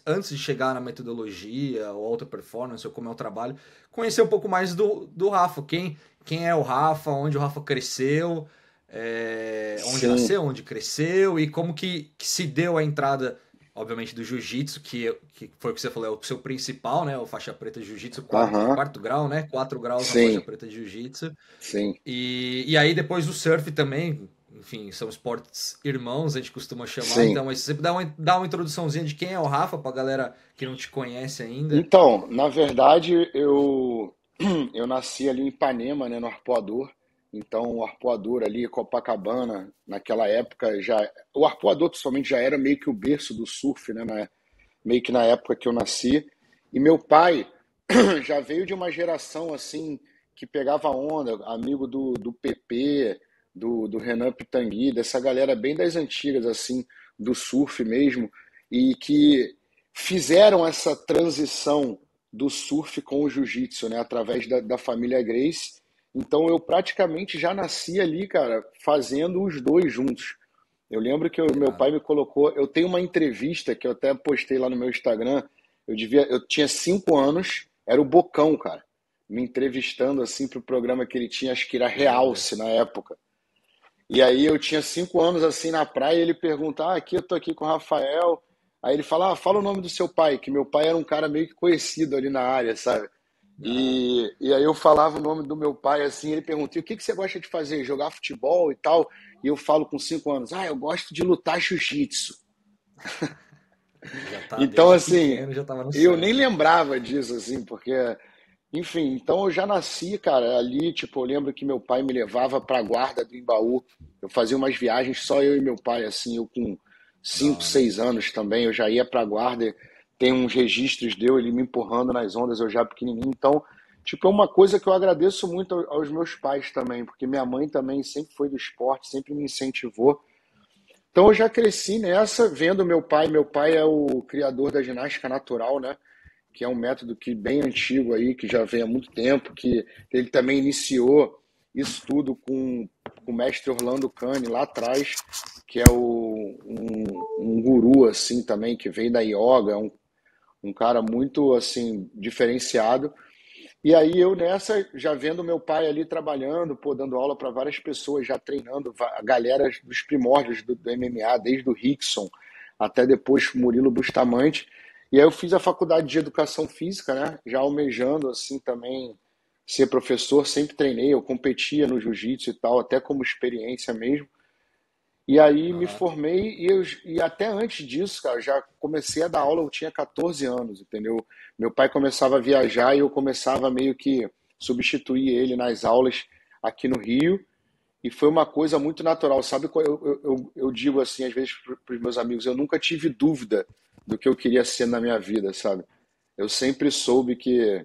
antes de chegar na metodologia, ou alta performance, ou como é o trabalho, conhecer um pouco mais do Rafa. Quem é o Rafa, onde o Rafa cresceu, onde Sim, nasceu, onde cresceu, e como que se deu a entrada, obviamente, do jiu-jitsu, que foi o que você falou, é o seu principal, né? O faixa preta de jiu-jitsu, aham, quarto grau, né? 4 graus na faixa sim, preta de jiu-jitsu. sim. E aí depois do surf também, enfim, são esportes irmãos, a gente costuma chamar. Sim. Então, mas você dá uma introduçãozinha de quem é o Rafa pra galera que não te conhece ainda. Então, na verdade, eu nasci ali em Ipanema, né, no Arpoador. Então, o Arpoador ali, Copacabana, naquela época já, o Arpoador principalmente já era meio que o berço do surf, né, meio que na época que eu nasci. E meu pai já veio de uma geração assim que pegava onda, amigo do PP, do Renan Pitangui, dessa galera bem das antigas assim, do surf mesmo, e que fizeram essa transição do surf com o jiu-jitsu, né, através da família Grace. Então eu praticamente já nasci ali, cara, fazendo os dois juntos. Eu lembro que meu pai Irado. me colocou. Eu tenho uma entrevista que eu até postei lá no meu Instagram. Eu tinha 5 anos, era o Bocão, cara, me entrevistando assim pro programa que ele tinha, acho que era Lembro. Realce na época. E aí eu tinha 5 anos assim na praia, e ele pergunta: "Ah, aqui eu tô aqui com o Rafael". Aí ele fala: "Ah, fala o nome do seu pai", que meu pai era um cara meio que conhecido ali na área, sabe? Ah, E aí eu falava o nome do meu pai assim, ele perguntou: "E o que que você gosta de fazer? Jogar futebol e tal?" E eu falo com 5 anos: "Ah, eu gosto de lutar jiu-jitsu". já tá, Então, desde assim, pequeno já tava no eu nem sangue. lembrava disso, assim, porque, enfim, então eu já nasci, cara, ali, tipo, eu lembro que meu pai me levava pra guarda do Embaú. Eu fazia umas viagens só eu e meu pai, assim, eu com Da 5, hora. 6 anos também, eu já ia pra guarda. Tem uns registros dele, ele me empurrando nas ondas, eu já pequenininho. Então, tipo, é uma coisa que eu agradeço muito aos meus pais também, porque minha mãe também sempre foi do esporte, sempre me incentivou. Então eu já cresci nessa, vendo meu pai. Meu pai é o criador da ginástica natural, né? Que é um método que bem antigo aí, que já vem há muito tempo, que ele também iniciou isso tudo com o mestre Orlando Cane lá atrás, que é um guru assim também, que veio da yoga, é um cara muito assim diferenciado. E aí eu nessa, já vendo meu pai ali trabalhando, pô, dando aula para várias pessoas, já treinando a galera dos primórdios do MMA, desde o Rickson até depois Murilo Bustamante. E aí eu fiz a faculdade de educação física, né? Já almejando assim também ser professor, sempre treinei, eu competia no jiu-jitsu e tal, até como experiência mesmo. E aí me Aham. formei e até antes disso, cara, já comecei a dar aula, eu tinha 14 anos, entendeu? Meu pai começava a viajar e eu começava meio que substituir ele nas aulas aqui no Rio. E foi uma coisa muito natural, sabe? Eu digo assim, às vezes, para os meus amigos, eu nunca tive dúvida do que eu queria ser na minha vida, sabe? Eu sempre soube que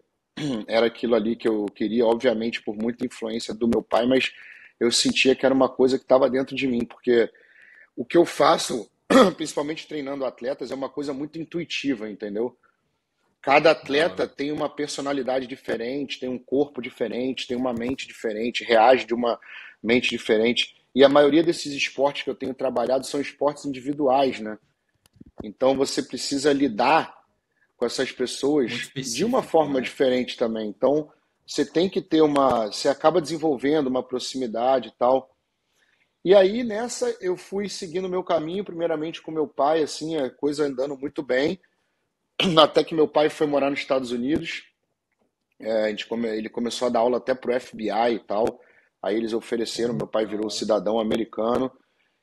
era aquilo ali que eu queria, obviamente, por muita influência do meu pai, mas eu sentia que era uma coisa que estava dentro de mim, porque o que eu faço, principalmente treinando atletas, é uma coisa muito intuitiva, entendeu? Cada Da atleta hora. tem uma personalidade diferente, tem um corpo diferente, tem uma mente diferente, reage de uma mente diferente. E a maioria desses esportes que eu tenho trabalhado são esportes individuais, né? Então você precisa lidar com essas Muito pessoas de uma específico, forma né? diferente também. Então você tem que ter você acaba desenvolvendo uma proximidade e tal. E aí nessa eu fui seguindo o meu caminho, primeiramente com meu pai, assim, a coisa andando muito bem, até que meu pai foi morar nos Estados Unidos. Ele começou a dar aula até pro FBI e tal. Aí eles ofereceram, Pô, meu pai da virou hora. cidadão americano,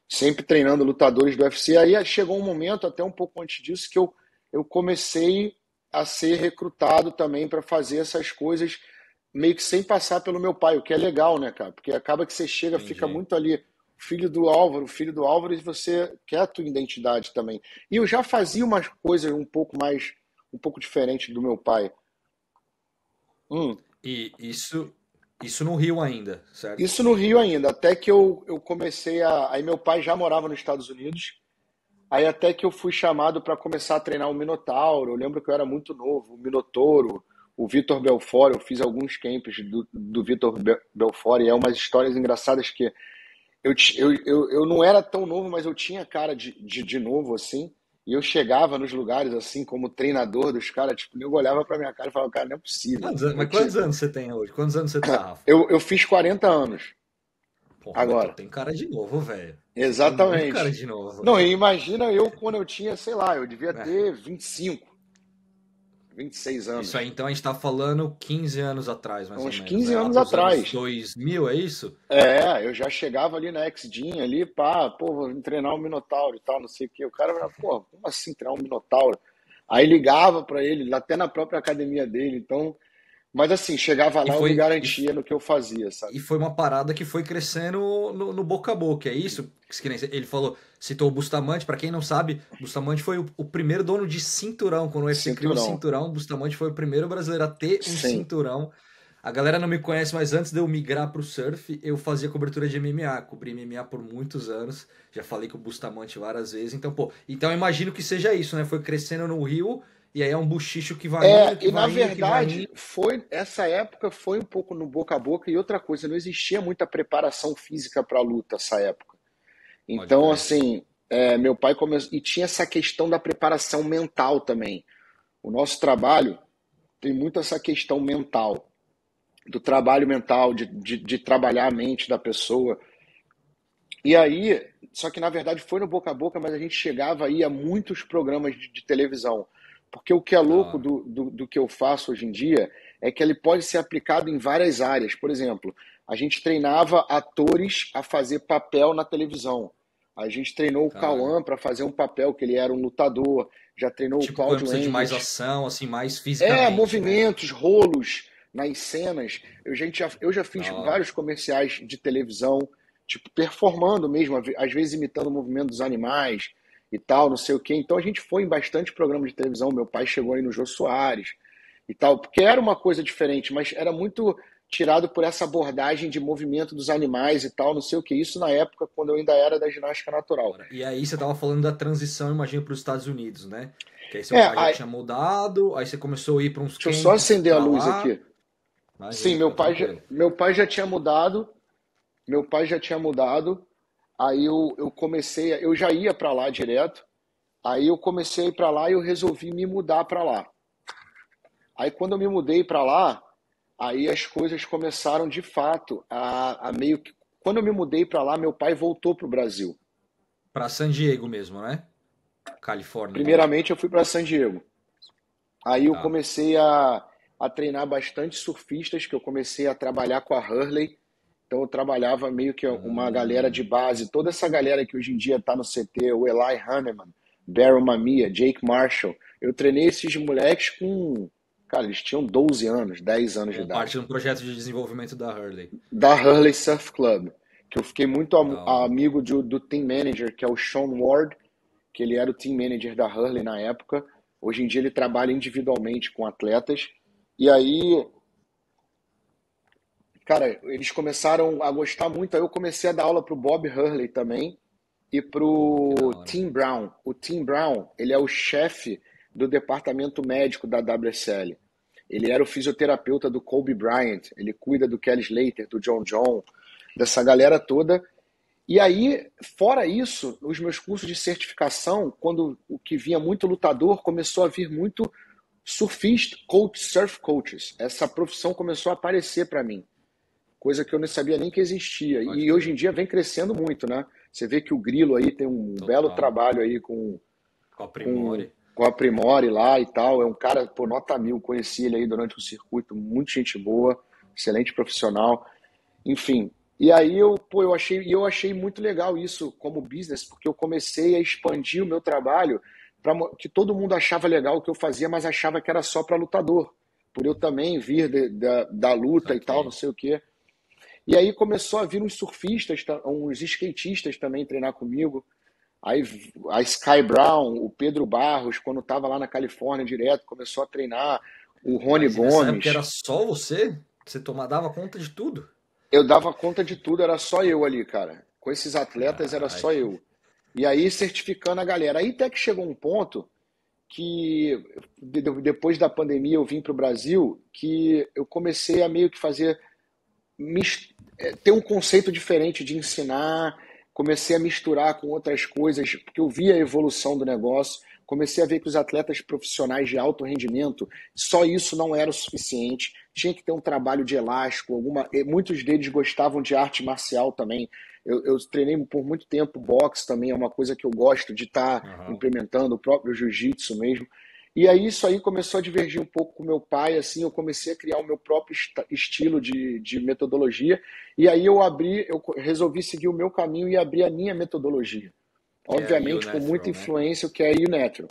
sempre treinando lutadores do UFC. Aí chegou um momento, até um pouco antes disso, que eu comecei a ser recrutado também para fazer essas coisas meio que sem passar pelo meu pai, o que é legal, né, cara? Porque acaba que você chega, fica Entendi. muito ali, filho do Álvaro, e você quer a tua identidade também. E eu já fazia umas coisas um pouco diferente do meu pai. Hum. E isso no Rio ainda, certo? Isso no Rio ainda, até que eu comecei a. Aí meu pai já morava nos Estados Unidos, aí até que eu fui chamado para começar a treinar o Minotauro. Eu lembro que eu era muito novo, o Minotouro, o Vitor Belfort. Eu fiz alguns camps do Vitor Belfort, e é umas histórias engraçadas que eu não era tão novo, mas eu tinha cara de novo assim. E eu chegava nos lugares assim, como treinador dos caras, tipo, eu olhava pra minha cara e falava, cara, não é possível. Mas quantos anos você tem hoje? Quantos anos você tá, Rafa? Eu fiz 40 anos Porra, mas tu agora. tem cara de novo, velho. Você tem muito cara Exatamente. de novo. Não, e imagina eu quando eu tinha, sei lá, eu devia É. ter 25, 26 Isso aí, anos. então, a gente tá falando 15 anos atrás, mais ou Uns menos, 15 né? Lá anos pros anos atrás. 2000, é isso? Eu já chegava ali na X-Gym, ali, pá, pô, vou treinar um Minotauro e tal, não sei o quê. O cara falava, pô, como assim treinar um Minotauro? Aí ligava pra ele, até na própria academia dele, então. Mas assim, chegava E lá, eu me foi, e, garantia no que eu fazia, sabe? e foi uma parada que foi crescendo no boca a boca, é isso? Que nem ele falou, citou o Bustamante, pra quem não sabe, Bustamante foi o primeiro dono de cinturão. Quando o UFC criou o Cinturão. cinturão, Bustamante foi o primeiro brasileiro a ter um Sim. cinturão. A galera não me conhece, mas antes de eu migrar pro surf, eu fazia cobertura de MMA, cobri MMA por muitos anos, já falei com o Bustamante várias vezes, então, pô, então eu imagino que seja isso, né? Foi crescendo no Rio, e aí é um buchicho que vai indo, que E na vai indo, que vai verdade, indo. essa época foi um pouco no boca a boca e outra coisa, não existia muita preparação física para luta essa época. Pode Então, crer. assim, meu pai começou. E tinha essa questão da preparação mental também. O nosso trabalho tem muito essa questão mental, do trabalho mental, de trabalhar a mente da pessoa. E aí, só que na verdade foi no boca a boca, mas a gente chegava aí a muitos programas de televisão. Porque o que é Da louco hora. do que eu faço hoje em dia é que ele pode ser aplicado em várias áreas. Por exemplo, a gente treinava atores a fazer papel na televisão. A gente treinou o Caralho. Cauã para fazer um papel que ele era um lutador. Já treinou o Tipo, quando Cláudio precisa de mais Engels. ação, assim, mais fisicamente, né? Movimentos, rolos nas cenas. Eu já fiz Da hora. vários comerciais de televisão, tipo, performando mesmo, às vezes imitando o movimento dos animais e tal, não sei o quê. Então a gente foi em bastante programa de televisão. Meu pai chegou aí no Jô Soares e tal, porque era uma coisa diferente, mas era muito tirado por essa abordagem de movimento dos animais e tal, não sei o que. Isso na época, quando eu ainda era da ginástica Da natural. hora. E aí você tava falando da transição, imagino, para os Estados Unidos, né? Que aí seu É, pai já aí, tinha mudado, aí você começou a ir para uns deixa eu só camps acender a pra luz lá. aqui. Sim, Imagina, fica tranquilo. meu pai já tinha mudado. Meu pai já tinha mudado, aí eu comecei, eu já ia para lá direto, aí eu comecei a ir para lá e eu resolvi me mudar para lá. Aí quando eu me mudei para lá, aí as coisas começaram de fato a meio que. Quando eu me mudei para lá, meu pai voltou para o Brasil. Pra San Diego mesmo, né? Califórnia ali. Primeiramente eu fui para San Diego. Aí eu Tá. comecei a treinar bastante surfistas, que eu comecei a trabalhar com a Hurley. Então eu trabalhava meio que uma galera de Hum, base, toda essa galera que hoje em dia está no CT, o Eli Hanneman, Daryl Mamiya, Jake Marshall. Eu treinei esses moleques com, cara, eles tinham 12 anos, 10 anos de como parte idade. de um projeto de desenvolvimento da Hurley. Da Hurley Surf Club, que eu fiquei muito Da hora. amigo do team manager, que é o Sean Ward, que ele era o team manager da Hurley na época. Hoje em dia ele trabalha individualmente com atletas. E aí, cara, eles começaram a gostar muito. Aí eu comecei a dar aula pro Bob Hurley também e Porra, que da pro hora. Tim Brown. O Tim Brown, ele é o chefe do departamento médico da WSL. Ele era o fisioterapeuta do Kobe Bryant. Ele cuida do Kelly Slater, do John John, dessa galera toda. E aí, fora isso, os meus cursos de certificação, quando o que vinha muito lutador, começou a vir muito surfista, coach, surf coaches. Essa profissão começou a aparecer para mim, coisa que eu não sabia nem que existia. Pode E hoje crer. em dia vem crescendo muito, né? Você vê que o Grilo aí tem um belo Total. trabalho aí Com a com, Primore. com a Primore lá e tal. É um cara, pô, nota mil. Conheci ele aí durante o circuito, muito gente boa, excelente profissional. Enfim. E aí eu achei muito legal isso como business, porque eu comecei a expandir o meu trabalho para que todo mundo achava legal o que eu fazia, mas achava que era só para lutador. Por eu também vir da luta e tal, não Saquei. sei o quê. E aí começou a vir uns surfistas, uns skatistas também treinar comigo. Aí a Sky Brown, o Pedro Barros, quando estava lá na Califórnia direto, começou a treinar. O Rony Mas e nessa época era Gomes. só você? Você dava conta de tudo? Eu dava conta de tudo, era só eu ali, cara. Com esses atletas era Caralho. só eu. E aí certificando a galera. Aí até que chegou um ponto que depois da pandemia eu vim para o Brasil, que eu comecei a meio que fazer ter um conceito diferente de ensinar, comecei a misturar com outras coisas, porque eu via a evolução do negócio. comecei a ver que os atletas profissionais de alto rendimento, só isso não era o suficiente, tinha que ter um trabalho de elástico, muitos deles gostavam de arte marcial também. Eu treinei por muito tempo boxe também, é uma coisa que eu gosto de estar implementando, o próprio jiu-jitsu mesmo. E aí isso aí começou a divergir um pouco com meu pai, assim, eu comecei a criar o meu próprio estilo de metodologia, e aí eu resolvi seguir o meu caminho e abrir a minha metodologia. Que é a Obviamente com muita U-Natural, né? influência, o que é a U-Natural.